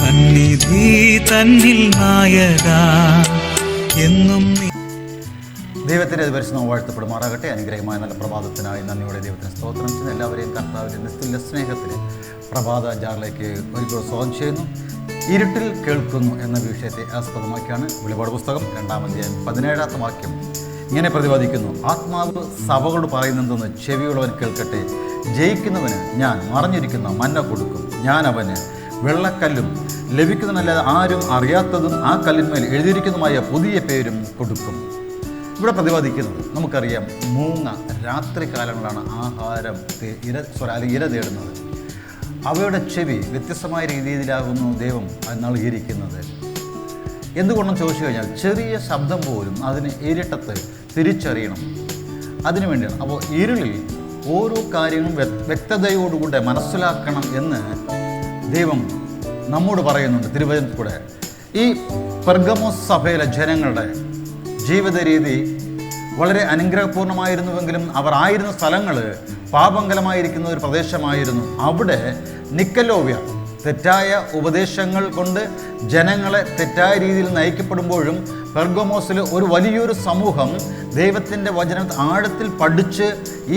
സന്നിധി തന്നിൽ നായക എന്നും. ദൈവത്തിൻ്റെ പരിശുദ്ധം വാഴ്ത്തപ്പെടുമാറാകട്ടെ. അനുഗ്രഹമായ നല്ല പ്രഭാതത്തിനായി നന്ദിയോടെ ദൈവത്തിന് സ്തോത്രം ചെയ്യുന്നു. എല്ലാവരെയും കർത്താവിൻ്റെ നിസ്തുല്യ സ്നേഹത്തിന് പ്രഭാത ജാറിലേക്ക് ഒരിക്കൽ സ്വാഗതം ചെയ്യുന്നു. ഇരുട്ടിൽ കേൾക്കുന്നു എന്ന വിഷയത്തെ ആസ്പദമാക്കിയാണ് വെളിപാട് പുസ്തകം 2-ാം അധ്യായം 17-ാമത്തെ വാക്യം ഇങ്ങനെ പ്രതിപാദിക്കുന്നു: ആത്മാവ് സഭകളോട് പറയുന്നതെന്ന് ചെവിയുള്ളവൻ കേൾക്കട്ടെ. ജയിക്കുന്നവന് ഞാൻ മറഞ്ഞിരിക്കുന്ന മന്ന കൊടുക്കും. ഞാൻ അവന് വെള്ളക്കല്ലും ലഭിക്കുന്നതല്ലാതെ ആരും അറിയാത്തതും ആ കല്ലിന്മേൽ എഴുതിയിരിക്കുന്നതുമായ പുതിയ പേരും കൊടുക്കും. ഇവിടെ പ്രതിപാദിക്കുന്നത് നമുക്കറിയാം, മൂങ്ങ രാത്രി കാലങ്ങളാണ് ആഹാരം ഇര തേടുന്നത്. അവയുടെ ചെവി വ്യത്യസ്തമായ രീതിയിലാകുന്നു ദൈവം നൽകിയിരിക്കുന്നത്. എന്തുകൊണ്ടെന്ന് ചോദിച്ചു കഴിഞ്ഞാൽ, ചെറിയ ശബ്ദം പോലും അതിന് ഇരുട്ടത്ത് തിരിച്ചറിയണം, അതിനു വേണ്ടിയാണ്. അപ്പോൾ ഇരുളിൽ ഓരോ കാര്യങ്ങളും വ്യക്തതയോടുകൂടെ മനസ്സിലാക്കണം എന്ന് ദൈവം നമ്മോട് പറയുന്നുണ്ട് തിരുവചനത്തിൽ കൂടെ. ഈ പെർഗമോസ് സഭയിലെ ജനങ്ങളുടെ ജീവിത രീതി വളരെ അനുഗ്രഹപൂർണമായിരുന്നുവെങ്കിലും അവർ ആയിരുന്ന സ്ഥലങ്ങൾ പാപങ്കലമായിരിക്കുന്ന ഒരു പ്രദേശമായിരുന്നു. അവിടെ നിക്കലോവ്യ തെറ്റായ ഉപദേശങ്ങൾ കൊണ്ട് ജനങ്ങളെ തെറ്റായ രീതിയിൽ നയിക്കപ്പെടുമ്പോഴും പെർഗമോസിൽ ഒരു വലിയൊരു സമൂഹം ദൈവത്തിൻ്റെ വചനം ആഴത്തിൽ പഠിച്ച്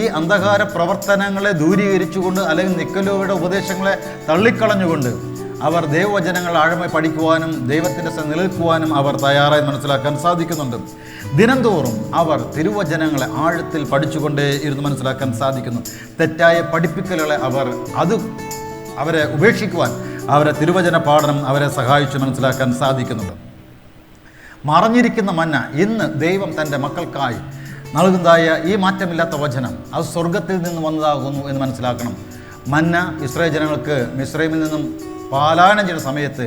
ഈ അന്ധകാര പ്രവർത്തനങ്ങളെ ദൂരീകരിച്ചുകൊണ്ട്, അല്ലെങ്കിൽ നിക്കലോവ്യയുടെ ഉപദേശങ്ങളെ തള്ളിക്കളഞ്ഞുകൊണ്ട് അവർ ദൈവവചനങ്ങൾ ആഴമായി പഠിക്കുവാനും ദൈവത്തിൻ്റെ നിലനിൽക്കുവാനും അവർ തയ്യാറായി മനസ്സിലാക്കാൻ സാധിക്കുന്നുണ്ട്. ദിനംതോറും അവർ തിരുവചനങ്ങളെ ആഴത്തിൽ പഠിച്ചുകൊണ്ടേ ഇരുന്ന് മനസ്സിലാക്കാൻ സാധിക്കുന്നു. തെറ്റായ പഠിപ്പിക്കലുകളെ അവരെ ഉപേക്ഷിക്കുവാൻ അവരെ തിരുവചന പാഠനം അവരെ സഹായിച്ചു മനസ്സിലാക്കാൻ സാധിക്കുന്നുണ്ട്. മറഞ്ഞിരിക്കുന്ന മന്ന ഇന്ന് ദൈവം തൻ്റെ മക്കൾക്കായി നൽകുന്നതായ ഈ മാറ്റമില്ലാത്ത വചനം അത് സ്വർഗത്തിൽ നിന്ന് വന്നതാകുന്നു എന്ന് മനസ്സിലാക്കണം. മന്ന ഇസ്രായേൽ ജനങ്ങൾക്ക് മിസ്രൈമിൽ നിന്നും പാലായനം ചെയ്യുന്ന സമയത്ത്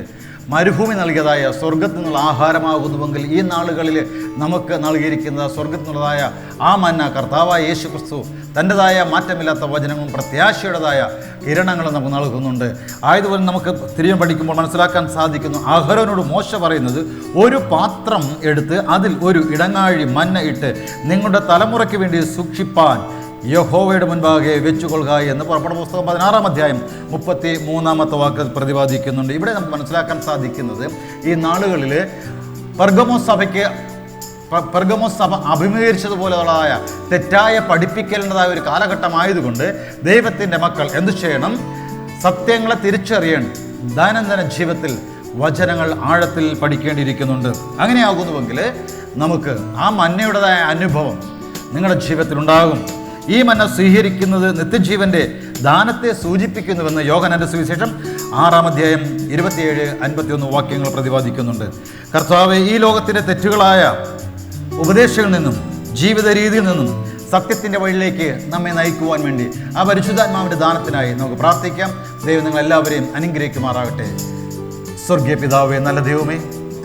മരുഭൂമി നൽകിയതായ സ്വർഗത്തിൽ നിന്നുള്ള ആഹാരമാകുന്നുവെങ്കിൽ, ഈ നാളുകളിൽ നമുക്ക് നൽകിയിരിക്കുന്ന സ്വർഗത്തിൽ നിന്നുള്ളതായ ആ മന്ന കർത്താവായ യേശു ക്രിസ്തു തൻ്റെതായ മാറ്റമില്ലാത്ത വചനങ്ങളും പ്രത്യാശയുടേതായ കിരണങ്ങളും നമുക്ക് നൽകുന്നുണ്ട്. ആയതുപോലെ നമുക്ക് തിരികെ പഠിക്കുമ്പോൾ മനസ്സിലാക്കാൻ സാധിക്കുന്നു, അഹരോനോട് മോശ പറയുന്നത്, ഒരു പാത്രം എടുത്ത് അതിൽ ഒരു ഇടങ്ങാഴി മന്ന ഇട്ട് നിങ്ങളുടെ തലമുറയ്ക്ക് വേണ്ടി സൂക്ഷിപ്പാൻ യഹോവയുടെ മുൻപാകെ വെച്ചുകൊള്ളുക എന്ന് പുറപ്പെടുന്ന പുസ്തകം 16-ാം അധ്യായം 33-ാമത്തെ വാക്ക് പ്രതിപാദിക്കുന്നുണ്ട്. ഇവിടെ നമുക്ക് മനസ്സിലാക്കാൻ സാധിക്കുന്നത്, ഈ നാളുകളിൽ പെർഗമോസ് സഭ അഭിമുഖീകരിച്ചതുപോലെയുള്ളതായ തെറ്റായ പഠിപ്പിക്കലിൻ്റെതായ ഒരു കാലഘട്ടമായതുകൊണ്ട് ദൈവത്തിൻ്റെ മക്കൾ എന്തു ചെയ്യണം? സത്യങ്ങളെ തിരിച്ചറിയണം. ദൈനംദിന ജീവിതത്തിൽ വചനങ്ങൾ ആഴത്തിൽ പഠിക്കേണ്ടിയിരിക്കുന്നുണ്ട്. അങ്ങനെയാകുന്നുവെങ്കിൽ നമുക്ക് ആ മന്നയുടേതായ അനുഭവം നിങ്ങളുടെ ജീവിതത്തിൽ ഉണ്ടാകും. ഈ മന്ന സ്വീകരിക്കുന്നത് നിത്യജീവന്റെ ദാനത്തെ സൂചിപ്പിക്കുന്നുവെന്ന് യോഹന്നാന്റെ സുവിശേഷം 6-ാം അധ്യായം 27-51 വാക്യങ്ങൾ പ്രതിപാദിക്കുന്നുണ്ട്. കർത്താവേ, ഈ ലോകത്തിൻ്റെ തെറ്റുകളായ ഉപദേശങ്ങളിൽ നിന്നും ജീവിത രീതിയിൽ നിന്നും സത്യത്തിൻ്റെ വഴിയിലേക്ക് നമ്മെ നയിക്കുവാൻ വേണ്ടി ആ പരിശുദ്ധാത്മാവിൻ്റെ ദാനത്തിനായി നമുക്ക് പ്രാർത്ഥിക്കാം. ദൈവം നിങ്ങളെല്ലാവരെയും അനുഗ്രഹിക്കുമാറാകട്ടെ. സ്വർഗീയ പിതാവേ, നല്ല ദൈവമേ,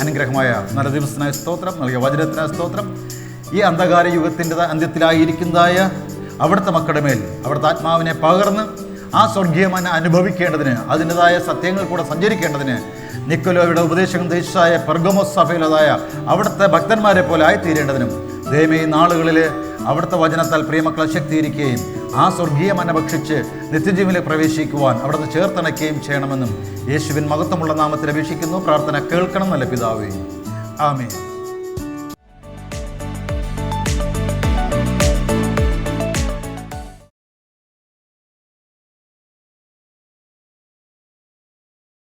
അനുഗ്രഹമായ നല്ല ദിവസത്തിനായ സ്തോത്രം, നൽകിയ വചനത്തിനായ സ്തോത്രം. ഈ അന്ധകാര യുഗത്തിൻ്റെ അന്ത്യത്തിലായിരിക്കുന്നതായ അവിടുത്തെ മക്കളുടെ മേൽ അവിടുത്തെ ആത്മാവിനെ പകർന്ന് ആ സ്വർഗീയമന അനുഭവിക്കേണ്ടതിന്, അതിൻ്റെതായ സത്യങ്ങൾ കൂടെ സഞ്ചരിക്കേണ്ടതിന് നിക്കലോവയുടെ ഉപദേശങ്ങൾ ദേശായ പെർഗമോസ് സഭയിലതായ അവിടുത്തെ ഭക്തന്മാരെ പോലെ ആയിത്തീരേണ്ടതിനും ദൈവമേ, ഈ നാളുകളിൽ അവിടുത്തെ വചനത്താൽ പ്രിയമക്കളെ ശക്തീകരിക്കുകയും ആ സ്വർഗീയമന ഭക്ഷിച്ച് നിത്യജീവനിലേക്ക് പ്രവേശിക്കുവാൻ അവിടുത്തെ ചേർത്തണയ്ക്കുകയും ചെയ്യണമെന്നും യേശുവിൻ മഹത്വമുള്ള നാമത്തിൽ അപേക്ഷിക്കുന്നു. പ്രാർത്ഥന കേൾക്കണം നല്ല പിതാവേ. ആമേൻ.